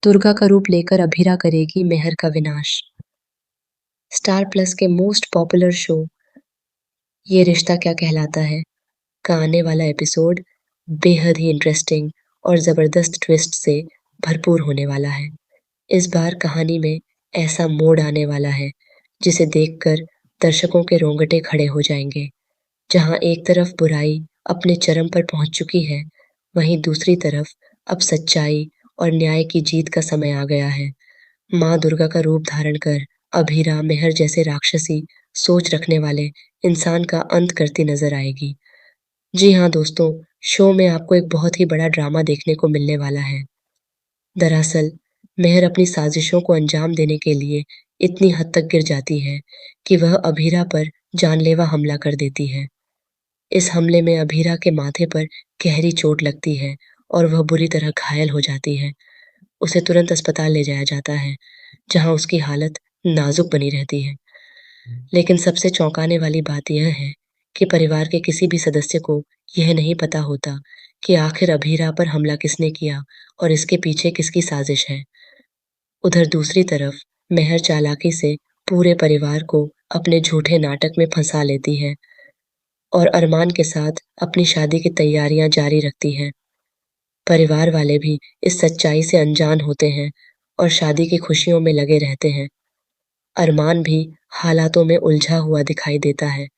दुर्गा का रूप लेकर अभीरा करेगी मेहर का विनाश। स्टार प्लस के मोस्ट पॉपुलर शो ये रिश्ता क्या कहलाता है का आने वाला एपिसोड बेहद ही इंटरेस्टिंग और ज़बरदस्त ट्विस्ट से भरपूर होने वाला है। इस बार कहानी में ऐसा मोड़ आने वाला है जिसे देखकर दर्शकों के रोंगटे खड़े हो जाएंगे। जहां एक तरफ बुराई अपने चरम पर पहुंच चुकी है, वहीं दूसरी तरफ अब सच्चाई और न्याय की जीत का समय आ गया है। माँ दुर्गा का रूप धारण कर अभीरा मेहर जैसे राक्षसी सोच रखने वाले इंसान का अंत करती नजर आएगी। जी हाँ दोस्तों, शो में आपको एक बहुत ही बड़ा ड्रामा देखने को मिलने वाला है। दरअसल मेहर अपनी साजिशों को अंजाम देने के लिए इतनी हद तक गिर जाती है कि वह अभीरा पर जानलेवा हमला कर देती है। इस हमले में अभीरा के माथे पर गहरी चोट लगती है और वह बुरी तरह घायल हो जाती है। उसे तुरंत अस्पताल ले जाया जाता है, जहां उसकी हालत नाजुक बनी रहती है। लेकिन सबसे चौंकाने वाली बात यह है कि परिवार के किसी भी सदस्य को यह नहीं पता होता कि आखिर अभीरा पर हमला किसने किया और इसके पीछे किसकी साजिश है। उधर दूसरी तरफ मेहर चालाकी से पूरे परिवार को अपने झूठे नाटक में फंसा लेती है और अरमान के साथ अपनी शादी की तैयारियां जारी रखती है। परिवार वाले भी इस सच्चाई से अनजान होते हैं और शादी की खुशियों में लगे रहते हैं। अरमान भी हालातों में उलझा हुआ दिखाई देता है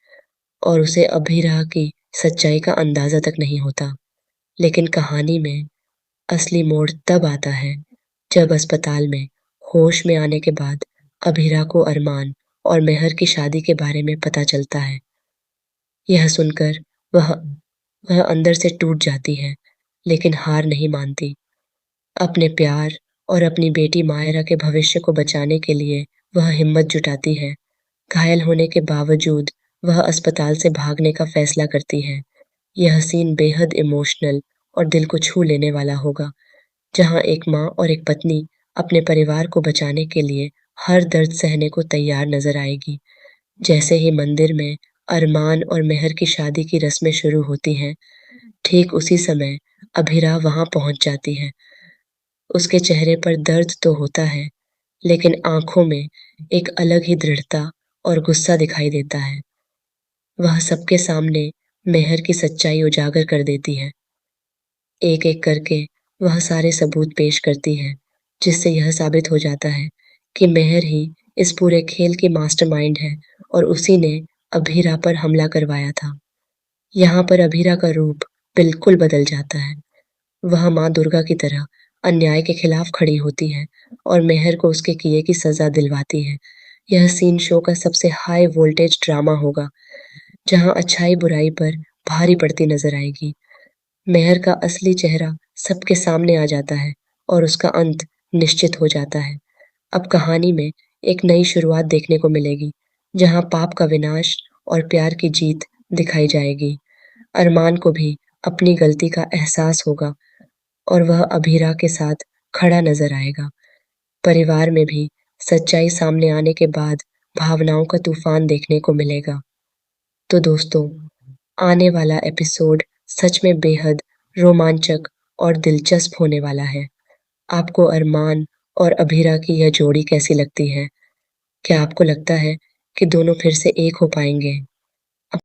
और उसे अभीरा की सच्चाई का अंदाजा तक नहीं होता। लेकिन कहानी में असली मोड़ तब आता है जब अस्पताल में होश में आने के बाद अभीरा को अरमान और मेहर की शादी के बारे में पता चलता है। यह सुनकर वह वह अंदर से टूट जाती है, लेकिन हार नहीं मानती। अपने प्यार और अपनी बेटी मायरा के भविष्य को बचाने के लिए वह हिम्मत जुटाती है। घायल होने के बावजूद वह अस्पताल से भागने का फैसला करती है। यह सीन बेहद इमोशनल और दिल को छू लेने वाला होगा, जहां एक माँ और एक पत्नी अपने परिवार को बचाने के लिए हर दर्द सहने को तैयार नजर आएगी। जैसे ही मंदिर में अरमान और मेहर की शादी की रस्में शुरू होती हैं, ठीक उसी समय अभीरा वहां पहुंच जाती है। उसके चेहरे पर दर्द तो होता है, लेकिन आंखों में एक अलग ही दृढ़ता और गुस्सा दिखाई देता है। वह सबके सामने मेहर की सच्चाई उजागर कर देती है। एक-एक करके वह सारे सबूत पेश करती है, जिससे यह साबित हो जाता है कि मेहर ही इस पूरे खेल की मास्टरमाइंड है और उसी ने अभीरा पर हमला करवाया था। यहाँ पर अभीरा का रूप बिल्कुल बदल जाता है। वह माँ दुर्गा की तरह अन्याय के खिलाफ खड़ी होती है और मेहर को उसके किए की सजा दिलवाती है। यह सीन शो का सबसे हाई वोल्टेज ड्रामा होगा, जहाँ अच्छाई बुराई पर भारी पड़ती नजर आएगी। मेहर का असली चेहरा सबके सामने आ जाता है और उसका अंत निश्चित हो जाता है। अब कहानी में एक नई शुरुआत देखने को मिलेगी, जहां पाप का विनाश और प्यार की जीत दिखाई जाएगी। अरमान को भी अपनी गलती का एहसास होगा और वह अभीरा के साथ खड़ा नजर आएगा। परिवार में भी सच्चाई सामने आने के बाद भावनाओं का तूफान देखने को मिलेगा। तो दोस्तों, आने वाला एपिसोड सच में बेहद रोमांचक और दिलचस्प होने वाला है। आपको अरमान और अभीरा की यह जोड़ी कैसी लगती है? क्या आपको लगता है कि दोनों फिर से एक हो पाएंगे?